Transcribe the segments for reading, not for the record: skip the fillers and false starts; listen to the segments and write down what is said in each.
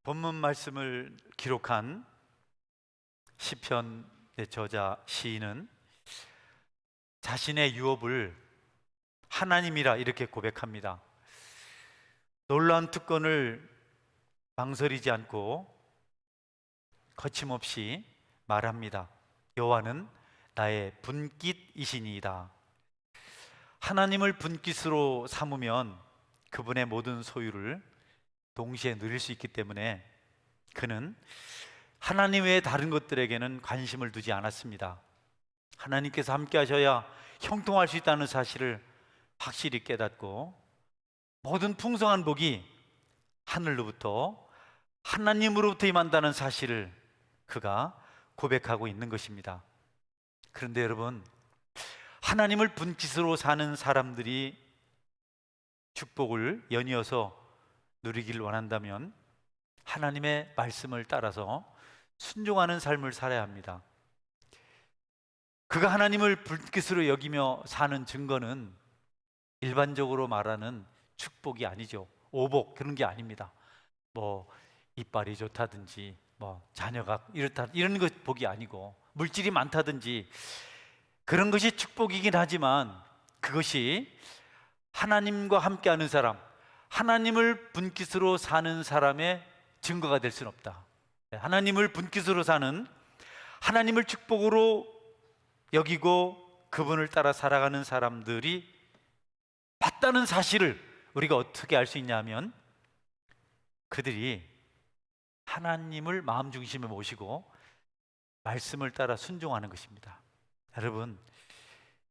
본문 말씀을 기록한 시편의 저자 시인은 자신의 유업을 하나님이라 이렇게 고백합니다. 놀라운 특권을 망설이지 않고 거침없이 말합니다. 여호와는 나의 분깃이시니이다. 하나님을 분깃으로 삼으면 그분의 모든 소유를 동시에 누릴 수 있기 때문에 그는 하나님 외의 다른 것들에게는 관심을 두지 않았습니다. 하나님께서 함께 하셔야 형통할 수 있다는 사실을 확실히 깨닫고 모든 풍성한 복이 하늘로부터 하나님으로부터 임한다는 사실을 그가 고백하고 있는 것입니다. 그런데 여러분, 하나님을 분깃으로 사는 사람들이 축복을 연이어서 누리기를 원한다면 하나님의 말씀을 따라서 순종하는 삶을 살아야 합니다. 그가 하나님을 분깃으로 여기며 사는 증거는 일반적으로 말하는 축복이 아니죠. 오복 그런 게 아닙니다. 뭐 이빨이 좋다든지 자녀가 이렇다 이런 것 복이 아니고 물질이 많다든지 그런 것이 축복이긴 하지만 그것이 하나님과 함께하는 사람, 하나님을 분깃으로 사는 사람의 증거가 될 수는 없다. 하나님을 분깃으로 사는, 하나님을 축복으로 여기고 그분을 따라 살아가는 사람들이 맞다는 사실을 우리가 어떻게 알 수 있냐면 그들이 하나님을 마음 중심에 모시고 말씀을 따라 순종하는 것입니다. 여러분,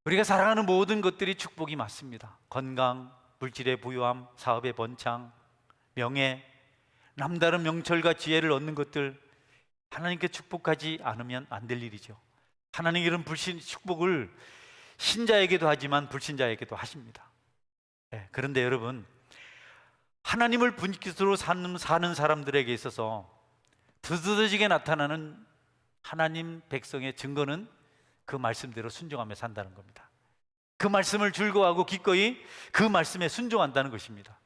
우리가 살아가는 모든 것들이 축복이 맞습니다. 건강, 물질의 부유함, 사업의 번창, 명예, 남다른 명철과 지혜를 얻는 것들, 하나님께 축복하지 않으면 안 될 일이죠. 하나님 이런 축복을 신자에게도 하지만 불신자에게도 하십니다. 그런데 여러분, 하나님을 분깃으로 사는 사람들에게 있어서 드드러지게 나타나는 하나님 백성의 증거는 그 말씀대로 순종하며 산다는 겁니다. 그 말씀을 즐거워하고 기꺼이 그 말씀에 순종한다는 것입니다.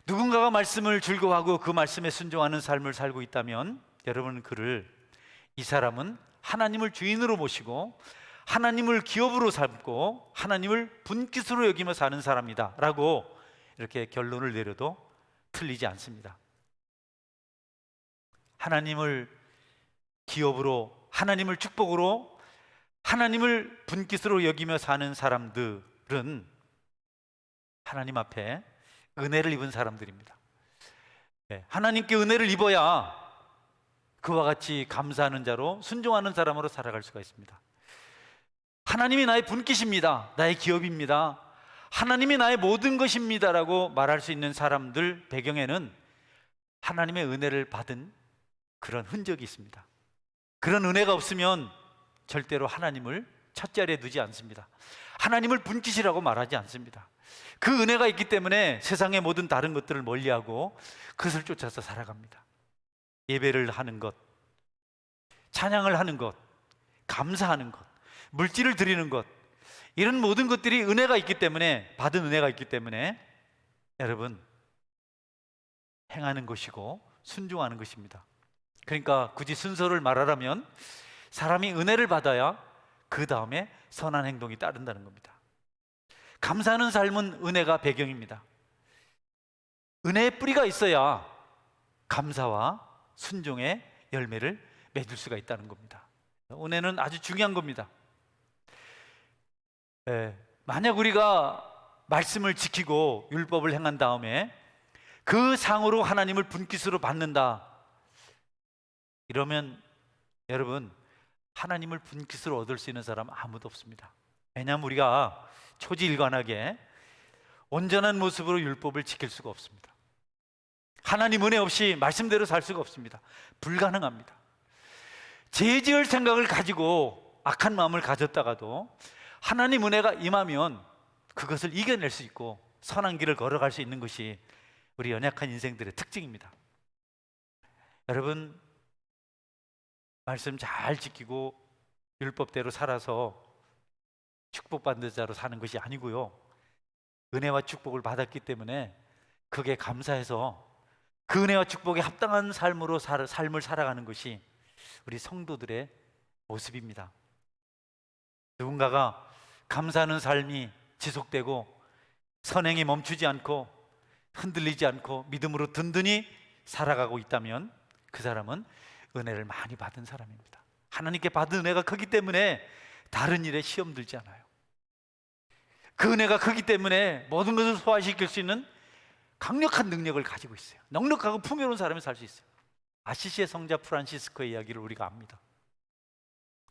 누군가가 말씀을 즐거워하고 그 말씀에 순종하는 삶을 살고 있다면 여러분은 이 사람은 하나님을 주인으로 모시고 하나님을 기업으로 삼고 하나님을 분깃으로 여기며 사는 사람이다 라고 이렇게 결론을 내려도 틀리지 않습니다. 하나님을 기업으로, 하나님을 축복으로, 하나님을 분깃으로 여기며 사는 사람들은 하나님 앞에 은혜를 입은 사람들입니다. 하나님께 은혜를 입어야 그와 같이 감사하는 자로 순종하는 사람으로 살아갈 수가 있습니다. 하나님이 나의 분깃입니다. 나의 기업입니다. 하나님이 나의 모든 것입니다 라고 말할 수 있는 사람들 배경에는 하나님의 은혜를 받은 그런 흔적이 있습니다. 그런 은혜가 없으면 절대로 하나님을 첫 자리에 두지 않습니다. 하나님을 분깃이라고 말하지 않습니다. 그 은혜가 있기 때문에 세상의 모든 다른 것들을 멀리하고 그것을 쫓아서 살아갑니다. 예배를 하는 것, 찬양을 하는 것, 감사하는 것, 물질을 드리는 것, 이런 모든 것들이 은혜가 있기 때문에, 받은 은혜가 있기 때문에 여러분 행하는 것이고 순종하는 것입니다. 그러니까 굳이 순서를 말하라면 사람이 은혜를 받아야 그 다음에 선한 행동이 따른다는 겁니다. 감사하는 삶은 은혜가 배경입니다. 은혜의 뿌리가 있어야 감사와 순종의 열매를 맺을 수가 있다는 겁니다. 은혜는 아주 중요한 겁니다. 만약 우리가 말씀을 지키고 율법을 행한 다음에 그 상으로 하나님을 분깃으로 받는다 이러면 여러분, 하나님을 분깃으로 얻을 수 있는 사람 아무도 없습니다. 왜냐하면 우리가 초지일관하게 온전한 모습으로 율법을 지킬 수가 없습니다. 하나님 은혜 없이 말씀대로 살 수가 없습니다. 불가능합니다. 죄 지을 생각을 가지고 악한 마음을 가졌다가도 하나님 은혜가 임하면 그것을 이겨낼 수 있고 선한 길을 걸어갈 수 있는 것이 우리 연약한 인생들의 특징입니다. 여러분, 말씀 잘 지키고 율법대로 살아서 축복받는 자로 사는 것이 아니고요, 은혜와 축복을 받았기 때문에 그게 감사해서 그 은혜와 축복에 합당한 삶을 살아가는 것이 우리 성도들의 모습입니다. 누군가가 감사하는 삶이 지속되고 선행이 멈추지 않고 흔들리지 않고 믿음으로 든든히 살아가고 있다면 그 사람은 은혜를 많이 받은 사람입니다. 하나님께 받은 은혜가 크기 때문에 다른 일에 시험 들지 않아요. 그 은혜가 크기 때문에 모든 것을 소화시킬 수 있는 강력한 능력을 가지고 있어요. 넉넉하고 풍요로운 사람이 살 수 있어요. 아시시의 성자 프란시스코의 이야기를 우리가 압니다.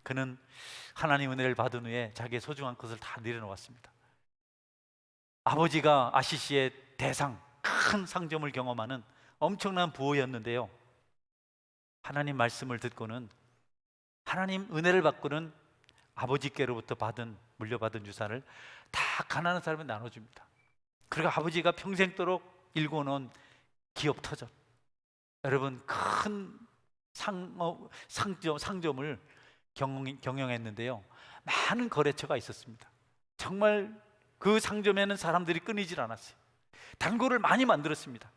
그는 하나님 은혜를 받은 후에 자기의 소중한 것을 다 내려놓았습니다. 아버지가 아시시의 대상, 큰 상점을 경험하는 엄청난 부호였는데요, 하나님 말씀을 듣고는, 하나님 은혜를 받고는 아버지께로부터 물려받은 유산을 다 가난한 사람에 나눠줍니다. 그리고 아버지가 평생도록 일궈놓은 기업 터전, 여러분 큰 상점을 경영했는데요, 많은 거래처가 있었습니다. 정말 그 상점에는 사람들이 끊이질 않았어요. 단골을 많이 만들었습니다.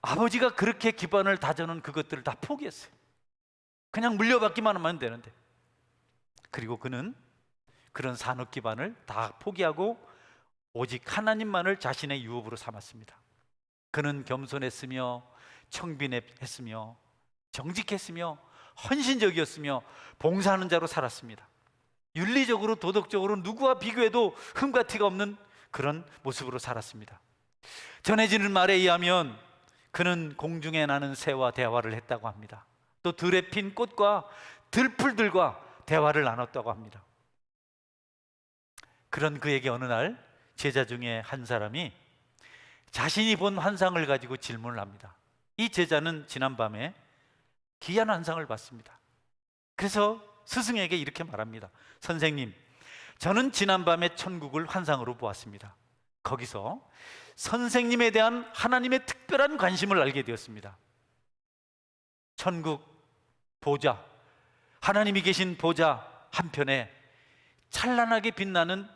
아버지가 그렇게 기반을 다져놓은 그것들을 다 포기했어요. 그냥 물려받기만 하면 되는데. 그리고 그는 그런 산업 기반을 다 포기하고 오직 하나님만을 자신의 유업으로 삼았습니다. 그는 겸손했으며 청빈했으며 정직했으며 헌신적이었으며 봉사하는 자로 살았습니다. 윤리적으로 도덕적으로 누구와 비교해도 흠과 티가 없는 그런 모습으로 살았습니다. 전해지는 말에 의하면 그는 공중에 나는 새와 대화를 했다고 합니다. 또 들에 핀 꽃과 들풀들과 대화를 나눴다고 합니다. 그런 그에게 어느 날 제자 중에 한 사람이 자신이 본 환상을 가지고 질문을 합니다. 이 제자는 지난밤에 기이한 환상을 봤습니다. 그래서 스승에게 이렇게 말합니다. 선생님, 저는 지난밤에 천국을 환상으로 보았습니다. 거기서 선생님에 대한 하나님의 특별한 관심을 알게 되었습니다. 천국 보좌, 하나님이 계신 보좌 한편에 찬란하게 빛나는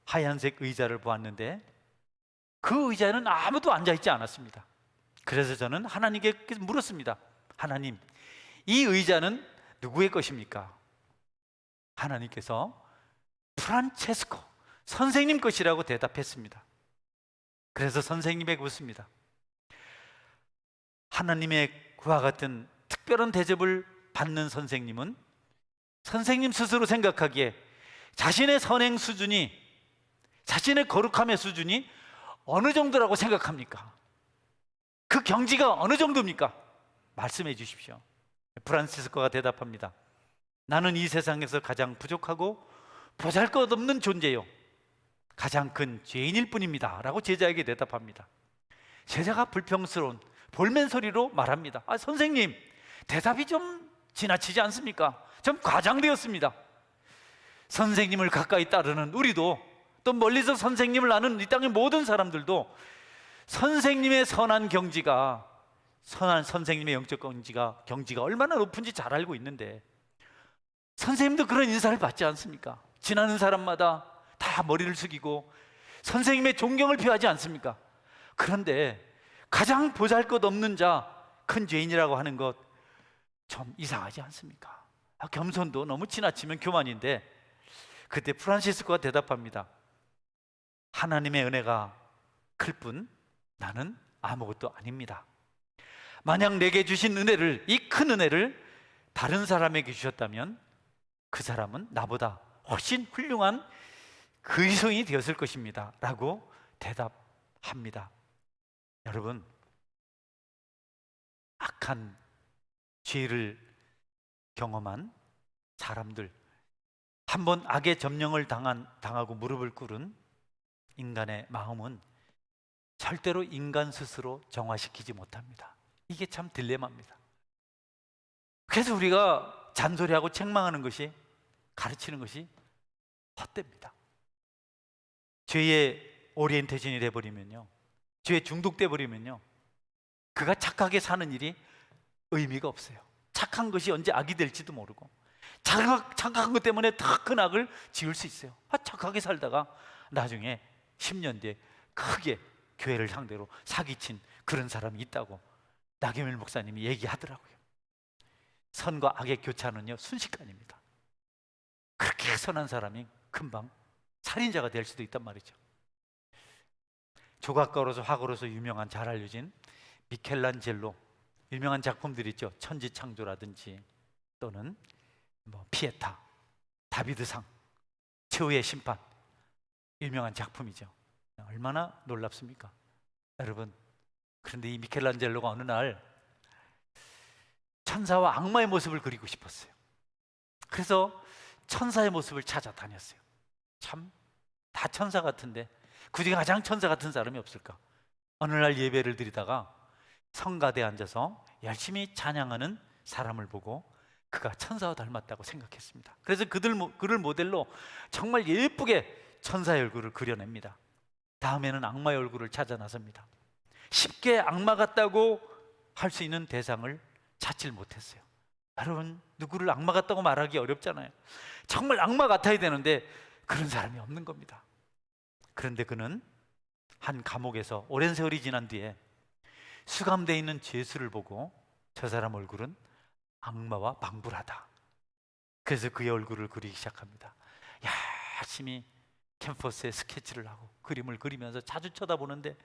하얀색 의자를 보았는데 그 의자에는 아무도 앉아있지 않았습니다. 그래서 저는 하나님께 물었습니다. 하나님, 이 의자는 누구의 것입니까? 하나님께서 프란체스코 선생님 것이라고 대답했습니다. 그래서 선생님에게 묻습니다. 하나님의 그와 같은 특별한 대접을 받는 선생님은 선생님 스스로 생각하기에 자신의 선행 수준이, 자신의 거룩함의 수준이 어느 정도라고 생각합니까? 그 경지가 어느 정도입니까? 말씀해 주십시오. 프란시스코가 대답합니다. 나는 이 세상에서 가장 부족하고 보잘것없는 존재요, 가장 큰 죄인일 뿐입니다 라고 제자에게 대답합니다. 제자가 불평스러운 볼멘 소리로 말합니다. 선생님, 대답이 좀 지나치지 않습니까? 좀 과장되었습니다. 선생님을 가까이 따르는 우리도, 또 멀리서 선생님을 아는 이 땅의 모든 사람들도 선생님의 선한 선생님의 영적 경지가 얼마나 높은지 잘 알고 있는데, 선생님도 그런 인사를 받지 않습니까? 지나는 사람마다 다 머리를 숙이고 선생님의 존경을 표하지 않습니까? 그런데 가장 보잘것없는 자, 큰 죄인이라고 하는 것 좀 이상하지 않습니까? 겸손도 너무 지나치면 교만인데, 그때 프란시스코가 대답합니다. 하나님의 은혜가 클 뿐 나는 아무것도 아닙니다. 만약 내게 주신 은혜를, 이 큰 은혜를 다른 사람에게 주셨다면 그 사람은 나보다 훨씬 훌륭한 그리스도인이 되었을 것입니다 라고 대답합니다. 여러분, 악한 죄를 경험한 사람들, 한번 악의 점령을 당하고 무릎을 꿇은 인간의 마음은 절대로 인간 스스로 정화시키지 못합니다. 이게 참 딜레마입니다. 그래서 우리가 잔소리하고 책망하는 것이, 가르치는 것이 헛됩니다. 죄의 오리엔테이션이 돼버리면요, 죄에 중독돼 버리면요, 그가 착하게 사는 일이 의미가 없어요. 착한 것이 언제 악이 될지도 모르고, 착한 것 때문에 더 큰 악을 지을 수 있어요. 착하게 살다가 나중에 10년 뒤에 크게 교회를 상대로 사기친 그런 사람이 있다고 나경일 목사님이 얘기하더라고요. 선과 악의 교차는요 순식간입니다. 그렇게 선한 사람이 금방 살인자가 될 수도 있단 말이죠. 조각가로서 화가로서 유명한, 잘 알려진 미켈란젤로, 유명한 작품들이 있죠. 천지창조라든지 또는 피에타, 다비드상, 최후의 심판, 유명한 작품이죠. 얼마나 놀랍습니까 여러분. 그런데 이 미켈란젤로가 어느 날 천사와 악마의 모습을 그리고 싶었어요. 그래서 천사의 모습을 찾아다녔어요. 참 다 천사 같은데 굳이 가장 천사 같은 사람이 없을까? 어느 날 예배를 드리다가 성가대에 앉아서 열심히 찬양하는 사람을 보고 그가 천사와 닮았다고 생각했습니다. 그래서 그를 모델로 정말 예쁘게 천사의 얼굴을 그려냅니다. 다음에는 악마의 얼굴을 찾아 나섭니다. 쉽게 악마 같다고 할 수 있는 대상을 찾질 못했어요. 여러분, 누구를 악마 같다고 말하기 어렵잖아요. 정말 악마 같아야 되는데 그런 사람이 없는 겁니다. 그런데 그는 한 감옥에서 오랜 세월이 지난 뒤에 수감되어 있는 죄수를 보고 저 사람 얼굴은 악마와 방불하다. 그래서 그의 얼굴을 그리기 시작합니다. 열심히 캔버스에 스케치를 하고 그림을 그리면서 자주 쳐다보는데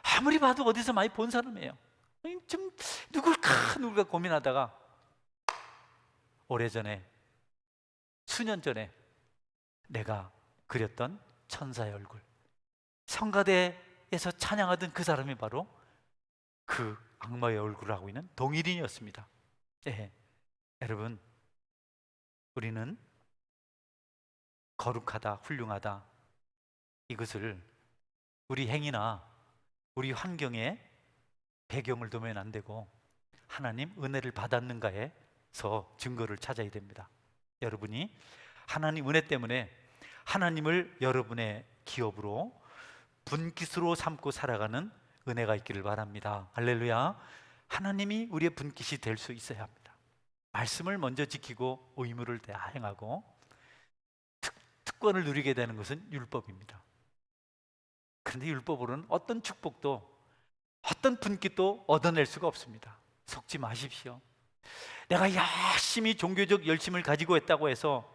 아무리 봐도 어디서 많이 본 사람이에요. 좀 누굴까 고민하다가 오래전에, 수년 전에 내가 그렸던 천사의 얼굴, 성가대에서 찬양하던 그 사람이 바로 그 악마의 얼굴을 하고 있는 동일인이었습니다. 네. 여러분, 우리는 거룩하다, 훌륭하다, 이것을 우리 행위나 우리 환경에 배경을 두면 안 되고 하나님 은혜를 받았는가에서 증거를 찾아야 됩니다. 여러분이 하나님 은혜 때문에 하나님을 여러분의 기업으로 분깃으로 삼고 살아가는 은혜가 있기를 바랍니다. 할렐루야. 하나님이 우리의 분깃이 될 수 있어야 합니다. 말씀을 먼저 지키고 의무를 다행하고 특권을 누리게 되는 것은 율법입니다. 그런데 율법으로는 어떤 축복도 어떤 분깃도 얻어낼 수가 없습니다. 속지 마십시오. 내가 열심히 종교적 열심을 가지고 있다고 해서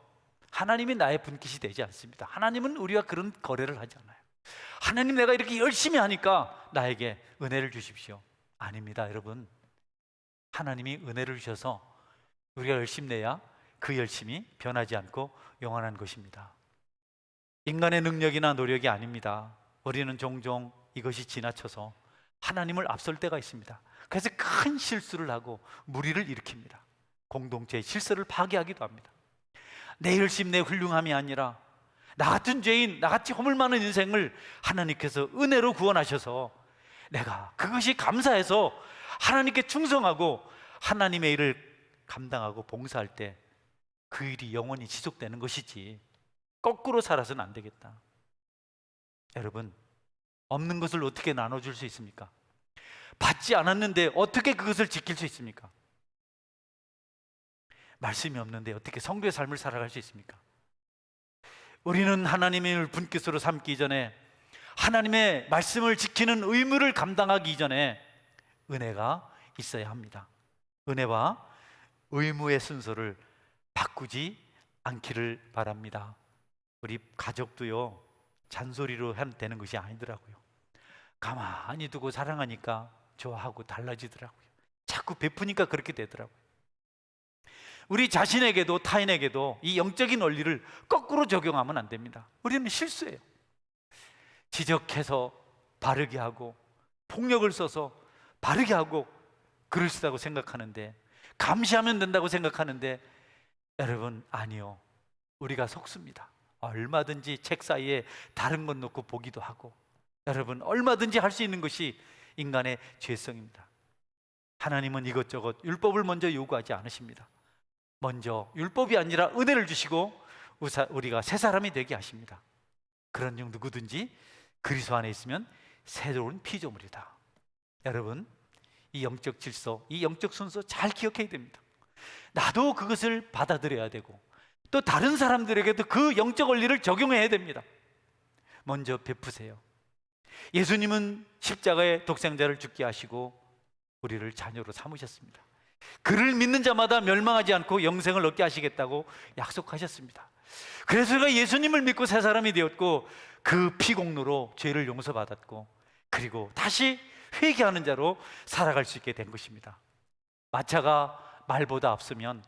하나님이 나의 분깃이 되지 않습니다. 하나님은 우리와 그런 거래를 하지 않아요. 하나님, 내가 이렇게 열심히 하니까 나에게 은혜를 주십시오. 아닙니다, 여러분. 하나님이 은혜를 주셔서 우리가 열심히 내야 그 열심이 변하지 않고 영원한 것입니다. 인간의 능력이나 노력이 아닙니다. 우리는 종종 이것이 지나쳐서 하나님을 앞설 때가 있습니다. 그래서 큰 실수를 하고 무리를 일으킵니다. 공동체의 질서를 파괴하기도 합니다. 내 열심, 내 훌륭함이 아니라 나 같은 죄인, 나같이 허물 많은 인생을 하나님께서 은혜로 구원하셔서 내가 그것이 감사해서 하나님께 충성하고 하나님의 일을 감당하고 봉사할 때 그 일이 영원히 지속되는 것이지 거꾸로 살아서는 안 되겠다. 여러분, 없는 것을 어떻게 나눠줄 수 있습니까? 받지 않았는데 어떻게 그것을 지킬 수 있습니까? 말씀이 없는데 어떻게 성도의 삶을 살아갈 수 있습니까? 우리는 하나님의 분깃으로 삼기 전에, 하나님의 말씀을 지키는 의무를 감당하기 이전에 은혜가 있어야 합니다. 은혜와 의무의 순서를 바꾸지 않기를 바랍니다. 우리 가족도요, 잔소리로 하면 되는 것이 아니더라고요. 가만히 두고 사랑하니까 좋아하고 달라지더라고요. 자꾸 베푸니까 그렇게 되더라고요. 우리 자신에게도 타인에게도 이 영적인 원리를 거꾸로 적용하면 안 됩니다. 우리는 실수해요. 지적해서 바르게 하고 폭력을 써서 바르게 하고 그럴 수 있다고 생각하는데, 감시하면 된다고 생각하는데, 여러분, 아니요. 우리가 속습니다. 얼마든지 책 사이에 다른 것 놓고 보기도 하고, 여러분, 얼마든지 할 수 있는 것이 인간의 죄성입니다. 하나님은 이것저것 율법을 먼저 요구하지 않으십니다. 먼저 율법이 아니라 은혜를 주시고 우리가 새 사람이 되게 하십니다. 그런 중 누구든지 그리스도 안에 있으면 새로운 피조물이다. 여러분, 이 영적 질서, 이 영적 순서 잘 기억해야 됩니다. 나도 그것을 받아들여야 되고 또 다른 사람들에게도 그 영적 원리를 적용해야 됩니다. 먼저 베푸세요. 예수님은 십자가에 독생자를 죽게 하시고 우리를 자녀로 삼으셨습니다. 그를 믿는 자마다 멸망하지 않고 영생을 얻게 하시겠다고 약속하셨습니다. 그래서 우리가 예수님을 믿고 새 사람이 되었고, 그 피공로로 죄를 용서받았고, 그리고 다시 회개하는 자로 살아갈 수 있게 된 것입니다. 마차가 말보다 앞서면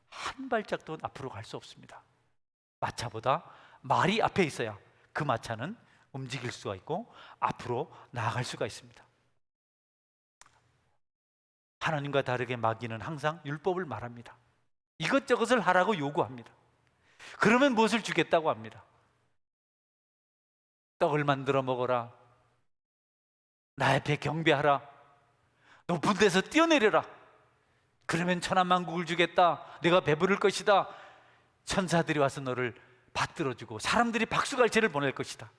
한 발짝도 앞으로 갈 수 없습니다. 마차보다 말이 앞에 있어야 그 마차는 움직일 수가 있고 앞으로 나아갈 수가 있습니다. 하나님과 다르게 마귀는 항상 율법을 말합니다. 이것저것을 하라고 요구합니다. 그러면 무엇을 주겠다고 합니다. 떡을 만들어 먹어라, 나 앞에 경배하라, 높은 데서 뛰어내려라, 그러면 천하만국을 주겠다, 내가 배부를 것이다, 천사들이 와서 너를 받들어주고 사람들이 박수갈채를 보낼 것이다,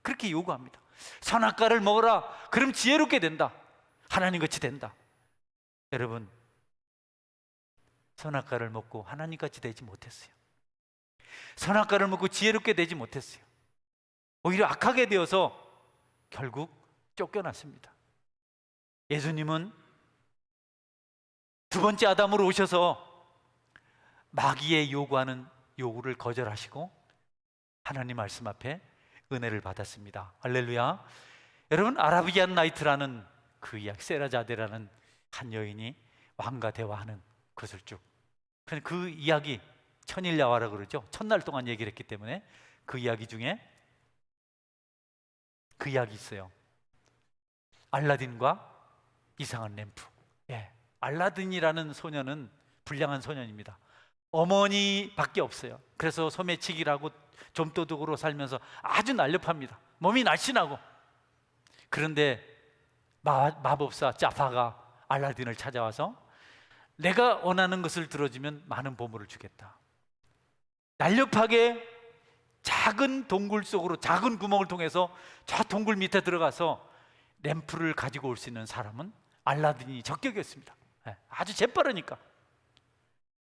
그렇게 요구합니다. 선악과를 먹어라, 그럼 지혜롭게 된다, 하나님같이 된다. 여러분, 선악과를 먹고 하나님같이 되지 못했어요. 선악과를 먹고 지혜롭게 되지 못했어요. 오히려 악하게 되어서 결국 쫓겨났습니다. 예수님은 두 번째 아담으로 오셔서 마귀의 요구하는 요구를 거절하시고 하나님 말씀 앞에 은혜를 받았습니다. 할렐루야. 여러분, 아라비안 나이트라는 그 이야기, 세라자데라는 한 여인이 왕과 대화하는 것을 쭉, 그 이야기, 천일야화라 그러죠. 첫날 동안 얘기를 했기 때문에 그 이야기 중에 그 이야기 있어요. 알라딘과 이상한 램프. 알라딘이라는 소년은 불량한 소년입니다. 어머니밖에 없어요. 그래서 소매치기라고 좀도둑으로 살면서 아주 날렵합니다. 몸이 날씬하고. 그런데 마법사 자파가 알라딘을 찾아와서 내가 원하는 것을 들어주면 많은 보물을 주겠다. 날렵하게 작은 동굴 속으로, 작은 구멍을 통해서 저 동굴 밑에 들어가서 램프를 가지고 올 수 있는 사람은 알라딘이 적격이었습니다. 아주 재빠르니까.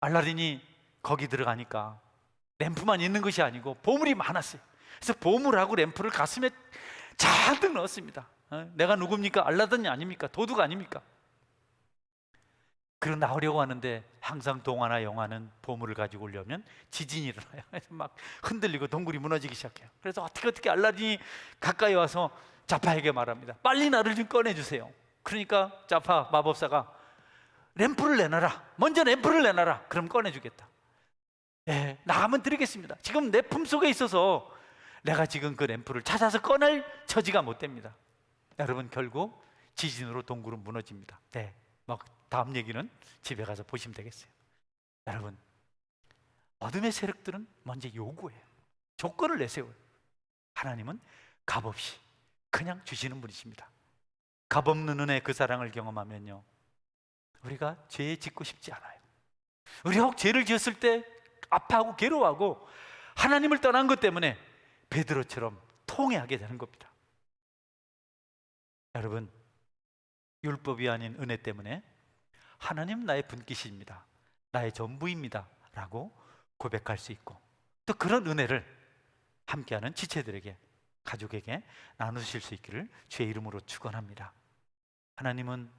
알라딘이 거기 들어가니까 램프만 있는 것이 아니고 보물이 많았어요. 그래서 보물하고 램프를 가슴에 잔뜩 넣었습니다. 내가 누굽니까? 알라딘이 아닙니까? 도둑 아닙니까? 그러 나오려고 하는데 항상 동화나 영화는 보물을 가지고 오려면 지진이 일어나요. 그래서 막 흔들리고 동굴이 무너지기 시작해요. 그래서 어떻게 알라딘이 가까이 와서 자파에게 말합니다. 빨리 나를 좀 꺼내주세요. 그러니까 자파 마법사가 램프를 내놔라, 먼저 램프를 내놔라, 그럼 꺼내주겠다. 나가면 드리겠습니다. 지금 내 품속에 있어서 내가 지금 그 램프를 찾아서 꺼낼 처지가 못 됩니다. 여러분, 결국 지진으로 동굴은 무너집니다. 막 다음 얘기는 집에 가서 보시면 되겠어요. 여러분, 어둠의 세력들은 먼저 요구해요. 조건을 내세워요. 하나님은 값없이 그냥 주시는 분이십니다. 값없는 은혜, 그 사랑을 경험하면요, 우리가 죄에 짓고 싶지 않아요. 우리가 혹 죄를 지었을 때 아파하고 괴로워하고 하나님을 떠난 것 때문에 베드로처럼 통회하게 되는 겁니다. 여러분, 율법이 아닌 은혜 때문에 하나님 나의 분깃입니다, 나의 전부입니다 라고 고백할 수 있고, 또 그런 은혜를 함께하는 지체들에게, 가족에게 나누실 수 있기를 주의 이름으로 축원합니다. 하나님은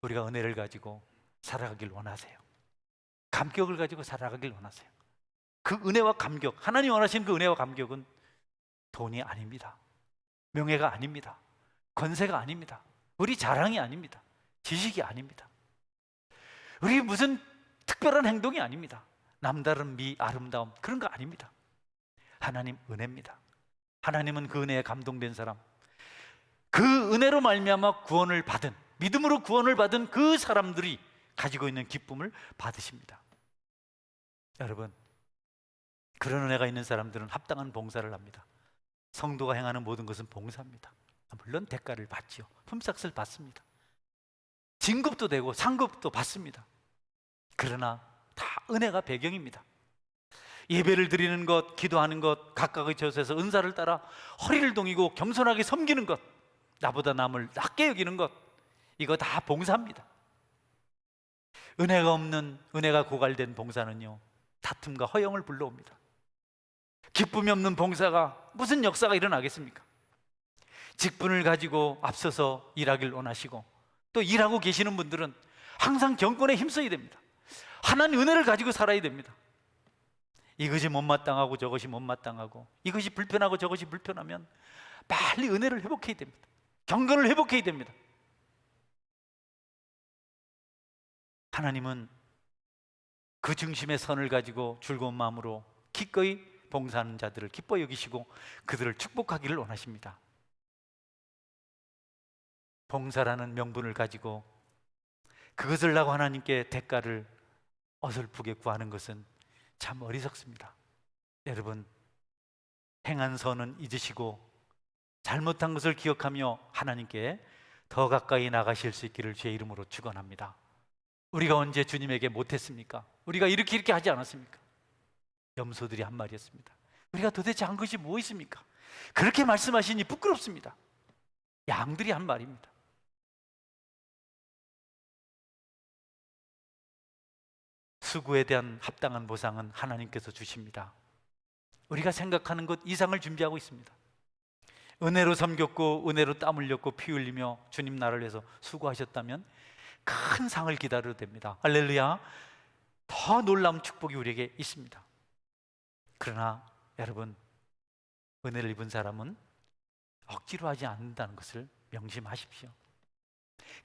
우리가 은혜를 가지고 살아가길 원하세요. 감격을 가지고 살아가길 원하세요. 그 은혜와 감격, 하나님 원하시는 그 은혜와 감격은 돈이 아닙니다. 명예가 아닙니다. 권세가 아닙니다. 우리 자랑이 아닙니다. 지식이 아닙니다. 우리 무슨 특별한 행동이 아닙니다. 남다른 미, 아름다움, 그런 거 아닙니다. 하나님 은혜입니다. 하나님은 그 은혜에 감동된 사람, 그 은혜로 말미암아 구원을 받은, 믿음으로 구원을 받은 그 사람들이 가지고 있는 기쁨을 받으십니다. 여러분, 그런 은혜가 있는 사람들은 합당한 봉사를 합니다. 성도가 행하는 모든 것은 봉사입니다. 물론 대가를 받지요. 품삯을 받습니다. 진급도 되고 상급도 받습니다. 그러나 다 은혜가 배경입니다. 예배를 드리는 것, 기도하는 것, 각각의 처소에서 은사를 따라 허리를 동이고 겸손하게 섬기는 것, 나보다 남을 낮게 여기는 것, 이거 다 봉사입니다. 은혜가 없는, 은혜가 고갈된 봉사는요, 다툼과 허영을 불러옵니다. 기쁨이 없는 봉사가 무슨 역사가 일어나겠습니까? 직분을 가지고 앞서서 일하길 원하시고 또 일하고 계시는 분들은 항상 경건에 힘써야 됩니다. 하나님 은혜를 가지고 살아야 됩니다. 이것이 못마땅하고 저것이 못마땅하고 이것이 불편하고 저것이 불편하면 빨리 은혜를 회복해야 됩니다. 경건을 회복해야 됩니다. 하나님은 그 중심의 선을 가지고 즐거운 마음으로 기꺼이 봉사하는 자들을 기뻐 여기시고 그들을 축복하기를 원하십니다. 봉사라는 명분을 가지고 그것을 나고 하나님께 대가를 어설프게 구하는 것은 참 어리석습니다. 여러분, 행한 선은 잊으시고 잘못한 것을 기억하며 하나님께 더 가까이 나가실 수 있기를 주의 이름으로 축원합니다. 우리가 언제 주님에게 못했습니까? 우리가 이렇게 하지 않았습니까? 염소들이 한 말이었습니다. 우리가 도대체 한 것이 뭐 있습니까? 그렇게 말씀하시니 부끄럽습니다. 양들이 한 말입니다. 수고에 대한 합당한 보상은 하나님께서 주십니다. 우리가 생각하는 것 이상을 준비하고 있습니다. 은혜로 섬겼고 은혜로 땀 흘렸고 피 흘리며 주님 나라를 위해서 수고하셨다면 큰 상을 기다려도 됩니다. 할렐루야. 더 놀라운 축복이 우리에게 있습니다. 그러나 여러분, 은혜를 입은 사람은 억지로 하지 않는다는 것을 명심하십시오.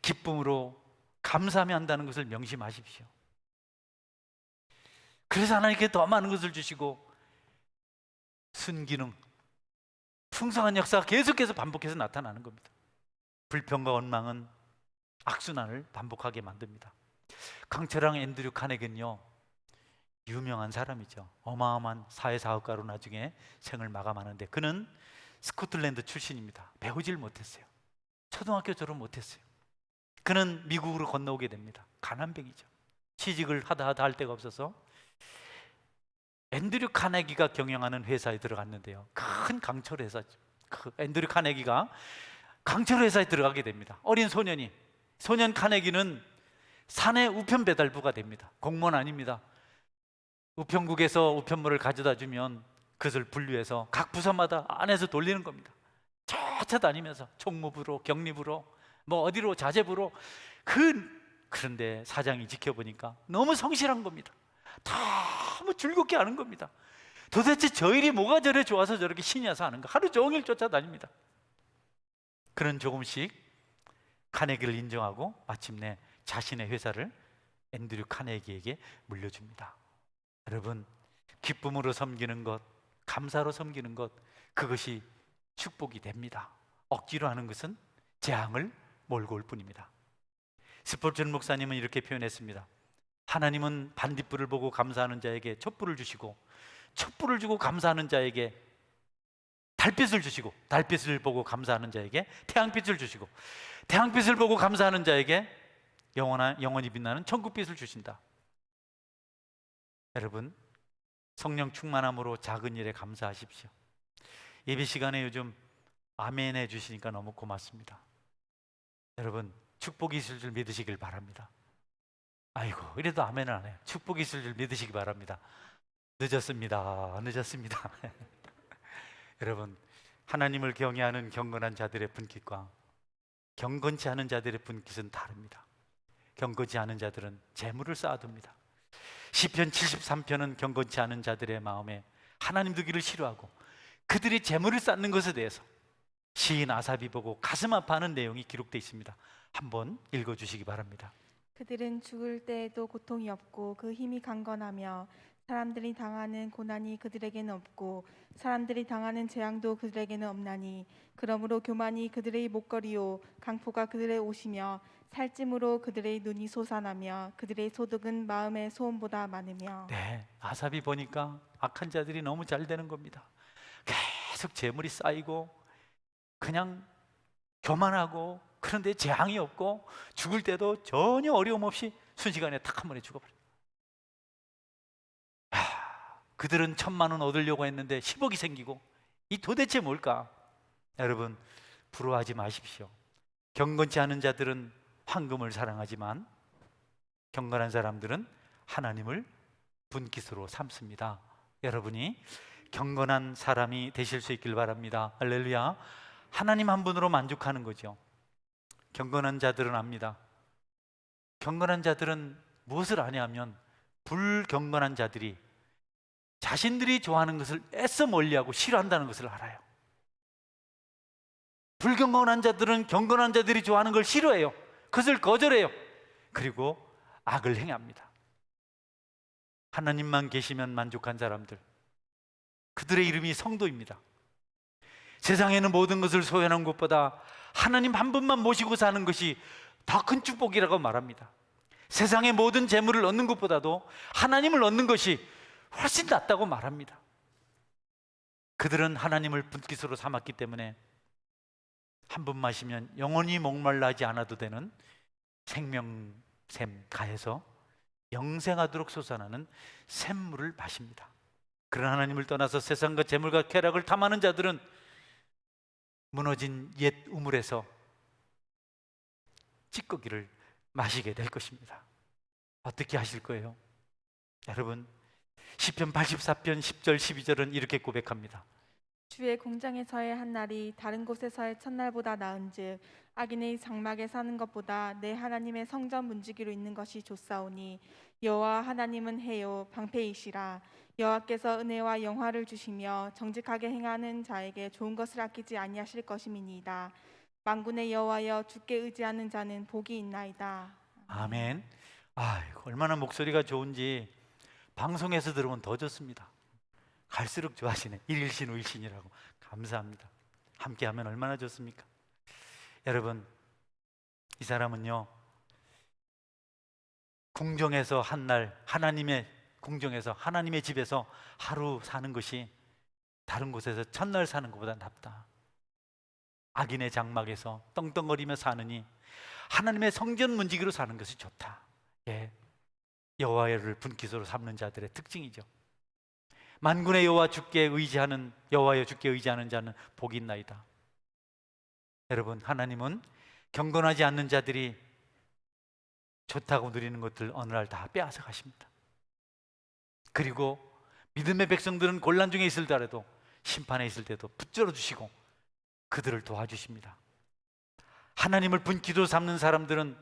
기쁨으로 감사하며 한다는 것을 명심하십시오. 그래서 하나님께 더 많은 것을 주시고 순기능, 풍성한 역사가 계속해서 반복해서 나타나는 겁니다. 불평과 원망은 악순환을 반복하게 만듭니다. 강철왕 앤드류 카네기는요, 유명한 사람이죠. 어마어마한 사회사업가로 나중에 생을 마감하는데 그는 스코틀랜드 출신입니다. 배우질 못했어요. 초등학교 졸업 못했어요. 그는 미국으로 건너오게 됩니다. 가난뱅이죠. 취직을 하다 할 데가 없어서 앤드류 카네기가 경영하는 회사에 들어갔는데요, 큰 강철 회사죠. 그 앤드류 카네기가 강철 회사에 들어가게 됩니다. 어린 소년 카네기는 사내 우편 배달부가 됩니다. 공무원 아닙니다. 우편국에서 우편물을 가져다 주면 그것을 분류해서 각 부서마다 안에서 돌리는 겁니다. 쫓아다니면서 총무부로, 격리부로, 뭐 어디로, 자재부로. 그런데 사장이 지켜보니까 너무 성실한 겁니다. 너무 즐겁게 하는 겁니다. 도대체 저 일이 뭐가 저래 좋아서 저렇게 신이 나서 하는가. 하루 종일 쫓아다닙니다. 그는 조금씩 카네기를 인정하고 마침내 자신의 회사를 앤드류 카네기에게 물려줍니다. 여러분, 기쁨으로 섬기는 것, 감사로 섬기는 것, 그것이 축복이 됩니다. 억지로 하는 것은 재앙을 몰고 올 뿐입니다. 스폴전 목사님은 이렇게 표현했습니다. 하나님은 반딧불을 보고 감사하는 자에게 촛불을 주시고, 촛불을 주고 감사하는 자에게 달빛을 주시고, 달빛을 보고 감사하는 자에게 태양빛을 주시고, 태양빛을 보고 감사하는 자에게 영원히 빛나는 천국빛을 주신다. 여러분, 성령 충만함으로 작은 일에 감사하십시오. 예배 시간에 요즘 아멘 해주시니까 너무 고맙습니다. 여러분, 축복이 있을 줄 믿으시길 바랍니다. 아이고, 이래도 아멘을 안 해요. 축복이 있을 줄 믿으시기 바랍니다. 늦었습니다. 여러분, 하나님을 경외하는 경건한 자들의 분깃과 경건치 않은 자들의 분깃은 다릅니다. 경건치 않은 자들은 재물을 쌓아둡니다. 시편 73편은 경건치 않은 자들의 마음에 하나님 두기를 싫어하고 그들이 재물을 쌓는 것에 대해서 시인 아삽이 보고 가슴 아파하는 내용이 기록되어 있습니다. 한번 읽어주시기 바랍니다. 그들은 죽을 때에도 고통이 없고 그 힘이 강건하며 사람들이 당하는 고난이 그들에게는 없고 사람들이 당하는 재앙도 그들에게는 없나니 그러므로 교만이 그들의 목걸이요 강포가 그들의 옷이며 살찜으로 그들의 눈이 솟아나며 그들의 소득은 마음의 소음보다 많으며. 네, 아삽이 보니까 악한 자들이 너무 잘 되는 겁니다. 계속 재물이 쌓이고 그냥 교만하고, 그런데 재앙이 없고 죽을 때도 전혀 어려움 없이 순식간에 탁 한 번에 죽어버려요. 그들은 1,000만 원 얻으려고 했는데 10억이 생기고, 이 도대체 뭘까? 여러분, 부러워하지 마십시오. 경건치 않은 자들은 황금을 사랑하지만 경건한 사람들은 하나님을 분깃으로 삼습니다. 여러분이 경건한 사람이 되실 수 있길 바랍니다. 할렐루야. 하나님 한 분으로 만족하는 거죠. 경건한 자들은 압니다. 경건한 자들은 무엇을 아냐면 불경건한 자들이 자신들이 좋아하는 것을 애써 멀리하고 싫어한다는 것을 알아요. 불경건한 자들은 경건한 자들이 좋아하는 걸 싫어해요. 그것을 거절해요. 그리고 악을 행합니다. 하나님만 계시면 만족한 사람들, 그들의 이름이 성도입니다. 세상에는 모든 것을 소유하는 것보다 하나님 한 분만 모시고 사는 것이 더 큰 축복이라고 말합니다. 세상의 모든 재물을 얻는 것보다도 하나님을 얻는 것이 훨씬 낫다고 말합니다. 그들은 하나님을 분깃으로 삼았기 때문에 한 번 마시면 영원히 목말라 하지 않아도 되는 생명샘 가에서 영생하도록 솟아나는 샘물을 마십니다. 그런 하나님을 떠나서 세상과 재물과 쾌락을 탐하는 자들은 무너진 옛 우물에서 찌꺼기를 마시게 될 것입니다. 어떻게 하실 거예요? 여러분, 시편 84편 10절 12절은 이렇게 고백합니다. 주의 공장에서의 한 날이 다른 곳에서의 첫날보다 나은즉 악인의 장막에 사는 것보다 내 하나님의 성전 문지기로 있는 것이 좋사오니 여호와 하나님은 해요 방패이시라. 여호와께서 은혜와 영화를 주시며 정직하게 행하는 자에게 좋은 것을 아끼지 아니하실 것임이니이다. 만군의 여호와여 주께 의지하는 자는 복이 있나이다. 아멘. 아이고, 얼마나 목소리가 좋은지 방송에서 들으면 더 좋습니다. 갈수록 좋아하시네. 일일신 우일신이라고. 감사합니다. 함께하면 얼마나 좋습니까? 여러분, 이 사람은요, 궁정에서 한 날 하나님의 궁정에서 하나님의 집에서 하루 사는 것이 다른 곳에서 첫날 사는 것보다 낫다. 악인의 장막에서 떵떵거리며 사느니 하나님의 성전 문지기로 사는 것이 좋다. 예, 여호와를 분깃으로 삼는 자들의 특징이죠. 만군의 여호와 주께 의지하는 여호와여 주께 의지하는 자는 복이 있나이다. 여러분, 하나님은 경건하지 않는 자들이 좋다고 누리는 것들 어느 날 다 빼앗아 가십니다. 그리고 믿음의 백성들은 곤란 중에 있을 때라도 심판에 있을 때도 붙들어 주시고 그들을 도와주십니다. 하나님을 분깃으로 삼는 사람들은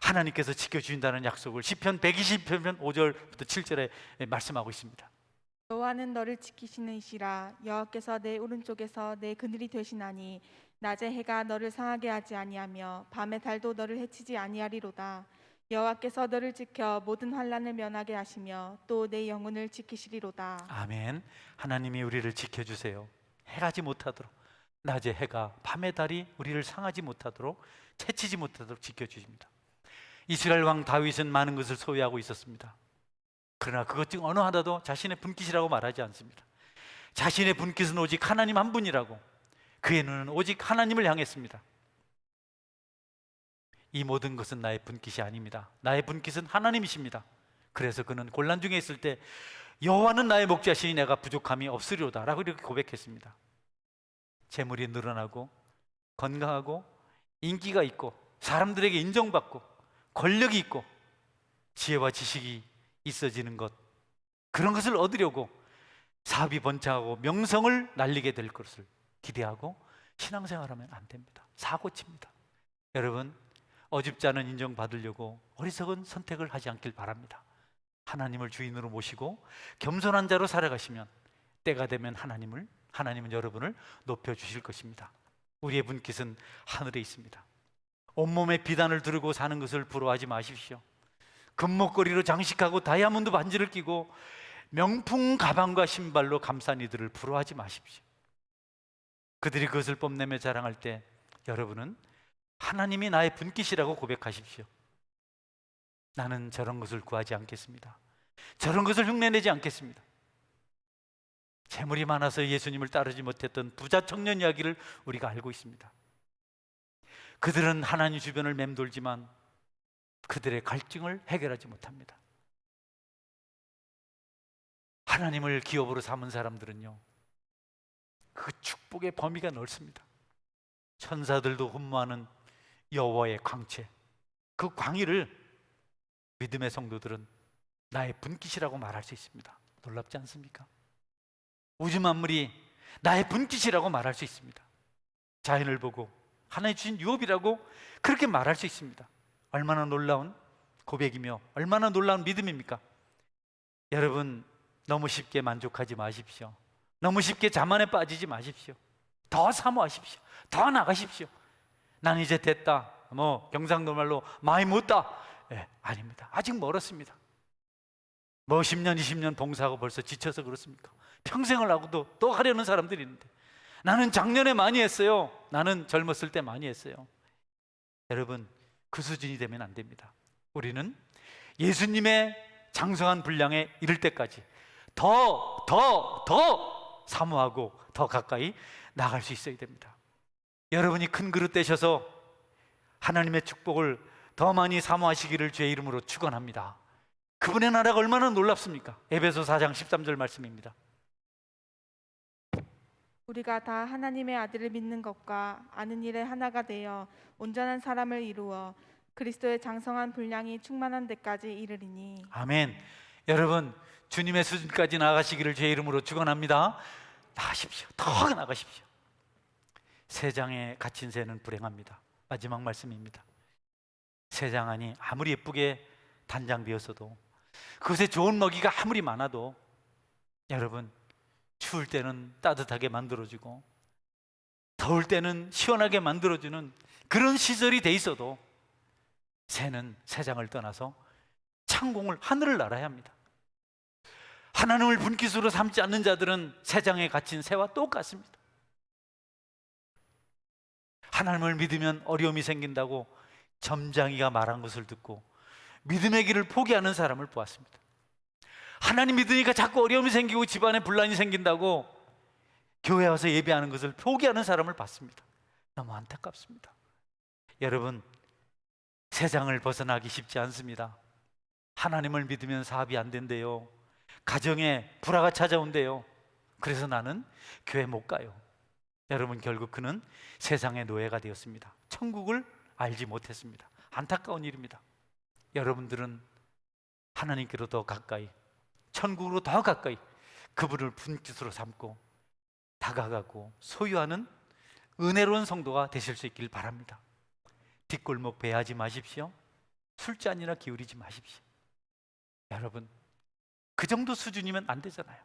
하나님께서 지켜주신다는 약속을 시편 120편 5절부터 7절에 말씀하고 있습니다. 여호와는 너를 지키시는 이시라. 여호와께서 내 오른쪽에서 내 그늘이 되시나니 낮에 해가 너를 상하게 하지 아니하며 밤의 달도 너를 해치지 아니하리로다. 여호와께서 너를 지켜 모든 환난을 면하게 하시며 또 내 영혼을 지키시리로다. 아멘. 하나님이 우리를 지켜주세요. 해가지 못하도록, 낮에 해가 밤의 달이 우리를 상하지 못하도록, 채치지 못하도록 지켜주십니다. 이스라엘 왕 다윗은 많은 것을 소유하고 있었습니다. 그러나 그것 중 어느 하나도 자신의 분깃이라고 말하지 않습니다. 자신의 분깃은 오직 하나님 한 분이라고, 그의 눈은 오직 하나님을 향했습니다. 이 모든 것은 나의 분깃이 아닙니다. 나의 분깃은 하나님이십니다. 그래서 그는 곤란 중에 있을 때 여호와는 나의 목자시니 내가 부족함이 없으리로다 라고 이렇게 고백했습니다. 재물이 늘어나고 건강하고 인기가 있고 사람들에게 인정받고 권력이 있고 지혜와 지식이 있어지는 것, 그런 것을 얻으려고 사업이 번창하고 명성을 날리게 될 것을 기대하고 신앙생활하면 안 됩니다. 사고칩니다. 여러분, 어줍지 않은 인정받으려고 어리석은 선택을 하지 않길 바랍니다. 하나님을 주인으로 모시고 겸손한 자로 살아가시면 때가 되면 하나님은 여러분을 높여주실 것입니다. 우리의 분깃은 하늘에 있습니다. 온몸에 비단을 두르고 사는 것을 부러워하지 마십시오. 금목걸이로 장식하고 다이아몬드 반지를 끼고 명품 가방과 신발로 감싼 이들을 부러워하지 마십시오. 그들이 그것을 뽐내며 자랑할 때 여러분은 하나님이 나의 분깃이라고 고백하십시오. 나는 저런 것을 구하지 않겠습니다. 저런 것을 흉내내지 않겠습니다. 재물이 많아서 예수님을 따르지 못했던 부자 청년 이야기를 우리가 알고 있습니다. 그들은 하나님 주변을 맴돌지만 그들의 갈증을 해결하지 못합니다. 하나님을 기업으로 삼은 사람들은요, 그 축복의 범위가 넓습니다. 천사들도 흠모하는 여호와의 광채, 그 광의를 믿음의 성도들은 나의 분깃이라고 말할 수 있습니다. 놀랍지 않습니까? 우주 만물이 나의 분깃이라고 말할 수 있습니다. 자연을 보고 하나님 주신 유업이라고 그렇게 말할 수 있습니다. 얼마나 놀라운 고백이며 얼마나 놀라운 믿음입니까? 여러분, 너무 쉽게 만족하지 마십시오. 너무 쉽게 자만에 빠지지 마십시오. 더 사모하십시오. 더 나가십시오. 난 이제 됐다, 뭐 경상도 말로 많이 묻다. 아닙니다. 아직 멀었습니다. 뭐 10년 20년 봉사하고 벌써 지쳐서 그렇습니까? 평생을 하고도 또 하려는 사람들이 있는데, 나는 작년에 많이 했어요. 나는 젊었을 때 많이 했어요. 여러분, 그 수준이 되면 안 됩니다. 우리는 예수님의 장성한 분량에 이를 때까지 더 사모하고 더 가까이 나갈 수 있어야 됩니다. 여러분이 큰 그릇 되셔서 하나님의 축복을 더 많이 사모하시기를 주의 이름으로 축원합니다. 그분의 나라가 얼마나 놀랍습니까? 에베소 4장 13절 말씀입니다. 우리가 다 하나님의 아들을 믿는 것과 아는 일에 하나가 되어 온전한 사람을 이루어 그리스도의 장성한 분량이 충만한 데까지 이르리니. 아멘. 여러분, 주님의 수준까지 나가시기를 주의 이름으로 축원합니다. 나가십시오. 더 나가십시오. 새 장에 갇힌 새는 불행합니다. 마지막 말씀입니다. 새 장 안이 아무리 예쁘게 단장되었어도, 그것에 좋은 먹이가 아무리 많아도, 여러분, 추울 때는 따뜻하게 만들어주고 더울 때는 시원하게 만들어주는 그런 시설이 돼 있어도 새는 새장을 떠나서 창공을, 하늘을 날아야 합니다. 하나님을 분깃으로 삼지 않는 자들은 새장에 갇힌 새와 똑같습니다. 하나님을 믿으면 어려움이 생긴다고 점장이가 말한 것을 듣고 믿음의 길을 포기하는 사람을 보았습니다. 하나님 믿으니까 자꾸 어려움이 생기고 집안에 분란이 생긴다고 교회 와서 예배하는 것을 포기하는 사람을 봤습니다. 너무 안타깝습니다. 여러분, 세상을 벗어나기 쉽지 않습니다. 하나님을 믿으면 사업이 안 된대요. 가정에 불화가 찾아온대요. 그래서 나는 교회 못 가요. 여러분, 결국 그는 세상의 노예가 되었습니다. 천국을 알지 못했습니다. 안타까운 일입니다. 여러분들은 하나님께로 더 가까이, 천국으로 더 가까이 그분을 분깃으로 삼고 다가가고 소유하는 은혜로운 성도가 되실 수 있길 바랍니다. 뒷골목 배하지 마십시오. 술잔이나 기울이지 마십시오. 여러분, 그 정도 수준이면 안 되잖아요.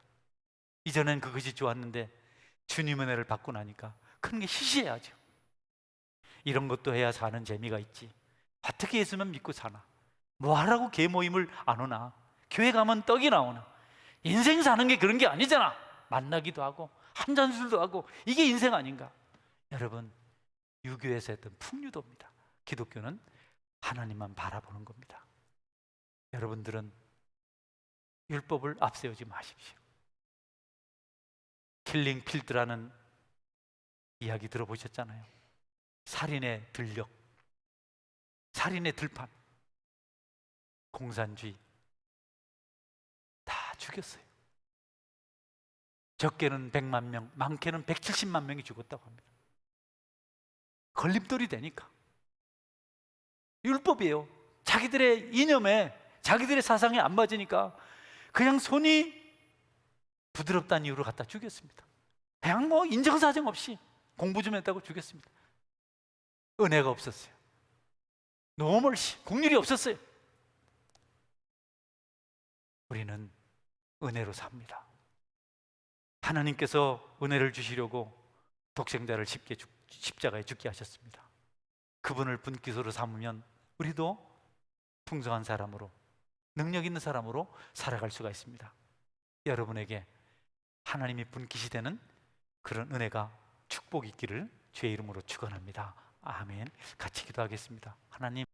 이전엔 그것이 좋았는데 주님 은혜를 받고 나니까 그런 게 시시해야죠. 이런 것도 해야 사는 재미가 있지. 어떻게 예수만 믿고 사나? 뭐 하라고 개 모임을 안 오나? 교회 가면 떡이 나오나? 인생 사는 게 그런 게 아니잖아. 만나기도 하고 한잔 술도 하고, 이게 인생 아닌가? 여러분, 유교에서 했던 풍류도입니다. 기독교는 하나님만 바라보는 겁니다. 여러분들은 율법을 앞세우지 마십시오. 킬링 필드라는 이야기 들어보셨잖아요. 살인의 들녘, 살인의 들판, 공산주의 다 죽였어요. 적게는 100만 명, 많게는 170만 명이 죽었다고 합니다. 걸림돌이 되니까. 율법이에요. 자기들의 이념에, 자기들의 사상에 안 맞으니까 그냥 손이 부드럽다는 이유로 갖다 죽였습니다. 그냥 뭐 인정사정 없이 공부 좀 했다고 죽였습니다. 은혜가 없었어요. 노멀시, 국률이 없었어요. 우리는 은혜로 삽니다. 하나님께서 은혜를 주시려고 독생자를 십자가에 죽게 하셨습니다. 그분을 분깃으로 삼으면 우리도 풍성한 사람으로, 능력 있는 사람으로 살아갈 수가 있습니다. 여러분에게 하나님이 분깃이 되는 그런 은혜가, 축복이 있기를 주의 이름으로 축원합니다. 아멘. 같이 기도하겠습니다. 하나님,